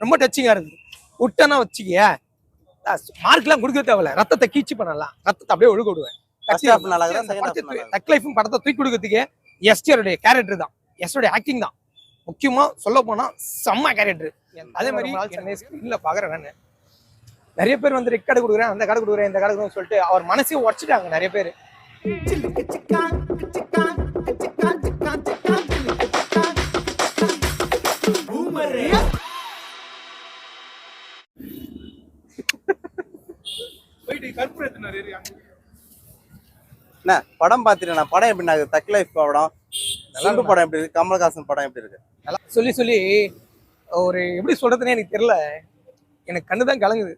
ரொம்ப டச்சிங்கா இருக்குது. விட்டனா வச்சுக்கிய மார்க்லாம் கொடுக்க தேவையில்ல, ரத்தத்தை கீச்சு பண்ணலாம், ரத்தத்தை அப்படியே ஒழுக விடுவேன். தக் லைஃப் படத்தை தூக்கி கொடுக்கறதுக்கு எஸ்டிஆருடைய கேரக்டர் தான், எஸ்டியோட ஆக்டிங் தான். முக்கியமா சொல்ல போனா செம்ம கேரக்டர். அதே மாதிரி ஸ்கிரீன்ல பாக்குறேன் நான் நிறைய பேர் வந்து ரெக்கார்டு கொடுக்குறேன், அந்த கார்டு கொடுக்குறேன், இந்த கார்டு கொடுக்குறேன்னு சொல்லிட்டு அவர் மனசையும் உடச்சிட்டாங்க நிறைய பேர். படம் பாத்தீங்கன்னா படம் எப்படி இருக்கு? தக் லைஃப் படம், நல்ல படம் எப்படி இருக்கு? கமல்ஹாசன் படம் எப்படி இருக்கு? சொல்லி சொல்லி ஒரு எப்படி சொல்றதுன்னே எனக்கு தெரியல, எனக்கு கண்ணுதான் கலங்குது.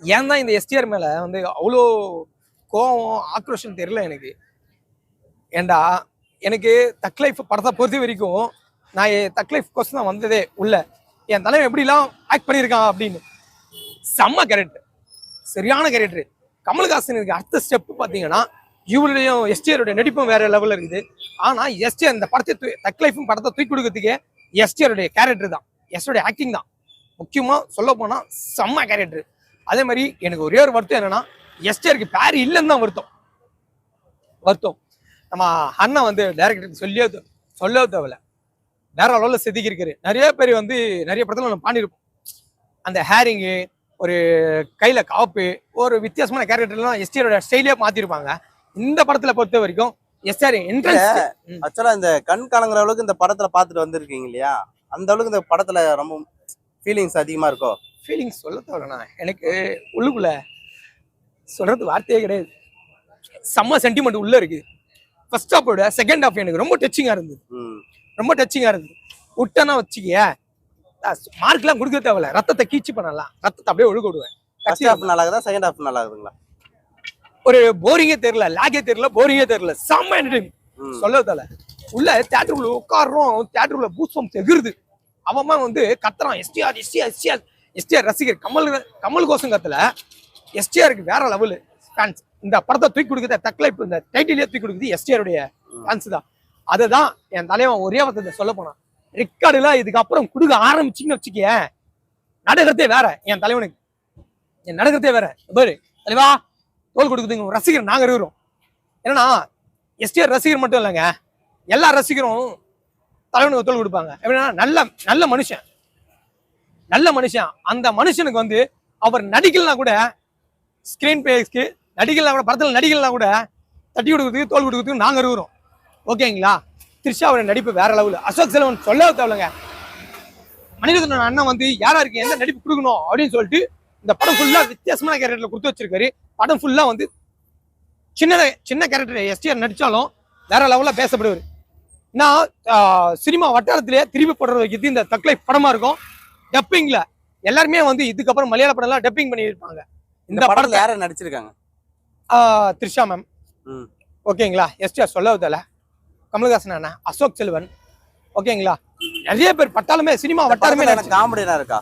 ஏன் தான் இந்த எஸ்டிஆர் மேல வந்து அவ்வளோ கோவம் ஆக்ரோஷம் தெரியல எனக்கு. ஏண்டா எனக்கு தக் லைஃப் படத்தை பொறுத்த வரைக்கும் நான் தக் லைஃப் கோசம் தான் வந்ததே உள்ள. என் தலைவன் எப்படிலாம் ஆக்ட் பண்ணியிருக்கான் அப்படின்னு செம்ம கேரக்டர், சரியான கேரக்டர். கமல்ஹாசனுக்கு அடுத்த ஸ்டெப் பார்த்தீங்கன்னா இவருடையும் எஸ்டிஆருடைய நடிப்பும் வேற லெவலில் இருக்குது. ஆனால் எஸ்டிஆர் இந்த படத்தை தக் லைஃபும் படத்தை தூக்கி கொடுக்கறதுக்கே எஸ்டிஆருடைய கேரக்டர் தான், எஸ்டியோடைய ஆக்டிங் தான். முக்கியமாக சொல்ல போனால் செம்ம கேரக்டர். அதே மாதிரி எனக்கு ஒரே ஒரு வருத்தம் என்னன்னா எஸ்டிஆருக்கு பேர் இல்லைன்னு தான் வருத்தம். நம்ம அண்ணன் வந்து டைரக்டருக்கு சொல்லவே தேவையில்ல, வேற அளவில் செதுக்கியிருக்காரு. நிறைய பேர் வந்து நிறைய படத்தில் நம்ம பாண்டிருப்போம். அந்த ஹேரிங்கு, ஒரு கையில காப்பு, ஒரு வித்தியாசமான கேரக்டர்லாம் எஸ்டிஆரோட ஸ்டைலே மாத்திருப்பாங்க. இந்த படத்துல பொறுத்த வரைக்கும் எஸ்டிஆர் என்ட்ரன்ஸ் ஆக்சுவலா இந்த கண் கலங்குற அளவுக்கு இந்த படத்துல பாத்துட்டு வந்திருக்கீங்க இல்லையா, அந்த அளவுக்கு இந்த படத்துல ரொம்ப ஃபீலிங்ஸ் அதிகமா இருக்கும். ஃபீலிங்ஸ் சொல்ல தேவைண்ணா, எனக்கு உள்ளுக்குள்ள சொல்றது வார்த்தையே கிடையாது. செம்ம சென்டிமெண்ட் உள்ள இருக்கு. ஃபர்ஸ்ட் ஹாஃபோட செகண்ட் ஹாஃப் எனக்கு ரொம்ப டச்சிங்கா இருந்தது. விட்டனா வச்சுக்கிய மார்க்லாம் கொடுக்க தேவையில்ல, ரத்தத்தை கீச்சு பண்ணலாம், ரத்தத்தை அப்படியே ஒழுக விடுவேன். ஃபர்ஸ்ட் ஹாஃப் நல்லா இருக்குதா, செகண்ட் ஹாஃப் நல்லா இருக்குங்களா? ஒரு போரிங்கே தெரியல, லாகே தெரியல, போரிங்கே தெரியல, செம்ம என்டர்டைன்மென்ட். சொல்ல தேவை. உள்ள தியேட்டருக்குள்ள உட்காடுறோம், தியேட்டருக்குள்ள பூஸ்பம் எகிருது. அவன் வந்து கத்துறான் எஸ்டிஆர் ரசிகர். கமல் கோசம் கத்துல எஸ்டிஆருக்கு வேற லெவலு ஃபேன்ஸ். இந்த படத்தை தூக்கி கொடுக்குற தக் லைஃப் இந்த டைட்டிலே தூக்கி கொடுக்குது எஸ்டிஆருடைய ஃபேன்ஸ் தான். அதுதான் என் தலைவன் ஒரே வார்த்தை சொல்ல போனான், ரெக்கார்டுலாம் இதுக்கப்புறம் கொடுக்க ஆரம்பிச்சின்னு வச்சுக்க நடக்கிறதே வேற. என் தலைவனுக்கு என் நடக்கிறதே வேற. பாரு தலைவா, தோல் கொடுக்குதுங்க ரசிகர் நாங்க இருக்கிறோம். என்னன்னா எஸ்டிஆர் ரசிகர் மட்டும் இல்லைங்க, எல்லா ரசிகரும் தலைவனுக்கு தோல் கொடுப்பாங்க. எப்படின்னா நல்ல மனுஷன். அந்த மனுஷனுக்கு வந்து அவர் நடிக்கலாம் கூட, ஸ்கிரீன் பேஸ்க்கு நடிக்கலாம் கூட, படத்துல நடிக்கலாம் கூட தட்டி கொடுக்குறதுக்கு தோல் கொடுக்குறதுக்கு நாங்க இருக்கிறோம். ஓகேங்களா? த்ரிஷாவோட நடிப்பு வேற லெவலு. அசோக் செல்வன் சொல்லவே தேவையில்லைங்க. மணிரத்னம் அண்ணன் வந்து யாருக்கு எந்த நடிப்பு கொடுக்கணும் அப்படின்னு சொல்லிட்டு இந்த படம் ஃபுல்லா வித்தியாசமான கேரக்டர்ல கொடுத்து வச்சிருக்காரு. படம் ஃபுல்லா வந்து சின்ன கேரக்டர் எஸ்டிஆர் நடிச்சாலும் வேற லெவல்ல பேசப்படுவார். நான் சினிமா வட்டாரத்திலேயே திருப்பி போடுற வைக்கிறது இந்த தக் லைஃப் படமா இருக்கும். டப்பிங்ல எல்லாருமே வந்து இதுக்கப்புறம் மலையாள படம் எல்லாம் டப்பிங் பண்ணியிருப்பாங்க. இந்த படத்துல யார நடிச்சிருக்காங்க? த்ரிஷா மேம், ஓகேங்களா? எஸ்டிஆர் சொல்லவே தேவை, கமல்ஹாசன் அண்ணா, அசோக் செல்வன், ஓகேங்களா? நிறைய பேர் பட்டாலுமே சினிமா வட்டாரமே. காமெடி இருக்கா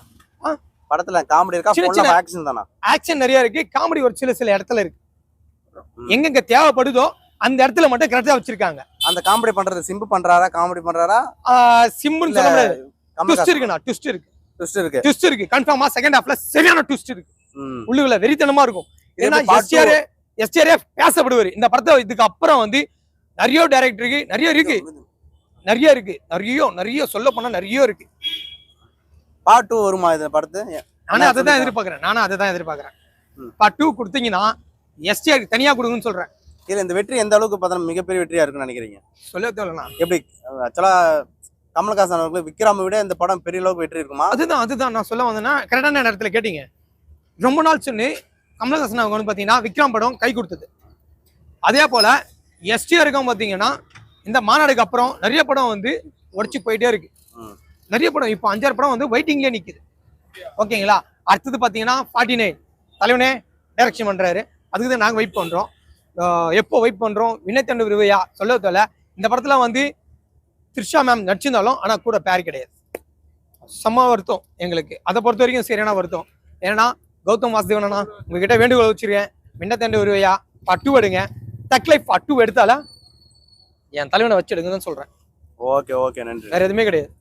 படத்துல? காமெடி இருக்கா? ஆக்ஷன் தானா? ஆக்ஷன் நிறைய இருக்கு, காமெடி ஒரு சில இடத்துல இருக்கு. எங்கெங்க தேவைப்படுதோ அந்த இடத்துல மட்டும் கரெக்டா வச்சிருக்காங்க. அந்த காமெடி பண்றது சிம்பு பண்றாரா, காமெடி பண்றாரா? சிம்புன்னு சொல்ல முடியாது. ட்விஸ்ட் இருக்குண்ணா, ட்விஸ்ட் இருக்கு கன்ஃபார்மா. செகண்ட் ஹாஃப்ல சரியான ட்விஸ்ட் இருக்கு, உள்ளுக்குள்ள வெறித்தனமா இருக்கும். ஏன்னா எஸ்டிஆரே பேசப்படுவாரு இந்த படத்தை. இதுக்கு அப்புறம் வந்து நிறைய டைரக்டருக்கு நிறைய சொல்ல போனா நிறைய இருக்கு. பார்ட் 2 வருமா இந்த படத்து? நானும் அதை தான் எதிர்பார்க்கிறேன். பார்ட் 2 கொடுத்தீங்கன்னா எஸ்டிஆர் தனியா கொடுங்கன்னு சொல்றேன். இல்ல இந்த வெற்றி எந்த அளவுக்கு பார்த்தா மிகப்பெரிய வெற்றியா இருக்குன்னு நினைக்கிறீங்க? சொல்ல தேவையில்லைண்ணா. எப்படி ஆக்சுவலா கமல்ஹாசன் அவர்களுக்கு விக்ராமை விட இந்த படம் பெரிய அளவுக்கு வெற்றி இருக்குமா? அதுதான் நான் சொல்ல வந்தேன்னா கரெக்டான நேரத்துல கேட்டீங்க. ரொம்ப நாள் சொன்னு கமல்ஹாசன் அவங்க வந்து பாத்தீங்கன்னா விக்ரம் படம் கை கொடுத்தது. அதே போல எஸ்டிஆருக்கும் பாத்தீங்கன்னா இந்த மாநாடுக்கு அப்புறம் நிறைய படம் வந்து உடச்சு போயிட்டே இருக்கு. நிறைய படம் இப்போ 5-6 படம் வந்து வெயிட்டிங்லேயே நிக்குது. ஓகேங்களா? அடுத்தது பாத்தீங்கன்னா 49 தலைவனே டைரக்ஷன் பண்றாரு. அதுக்கு தான் நாங்க வெயிட் பண்றோம். எப்போ வெயிட் பண்றோம்? வினயத்தண்டு விருவையா சொல்ல தேவை. இந்த படத்துல வந்து த்ரிஷா மேம் நடிச்சிருந்தாலும் ஆனா கூட பேர் கிடையாது. செம்ம வருத்தம் எங்களுக்கு, அதை பொறுத்த வரைக்கும் சரியான வருத்தம். ஏன்னா கௌதம் வாசுதேவனா உங்ககிட்ட வேண்டுகோள் வச்சிருக்கேன், வினயத்தண்டு விருவையா பார்ட் 2 எடுங்க. தக் லைஃப் பார்ட் 2 எடுத்தால என் தலைவனை வச்சு எடுங்கன்னு சொல்றேன். ஓகே, நன்றி. வேற எதுவுமே கிடையாது.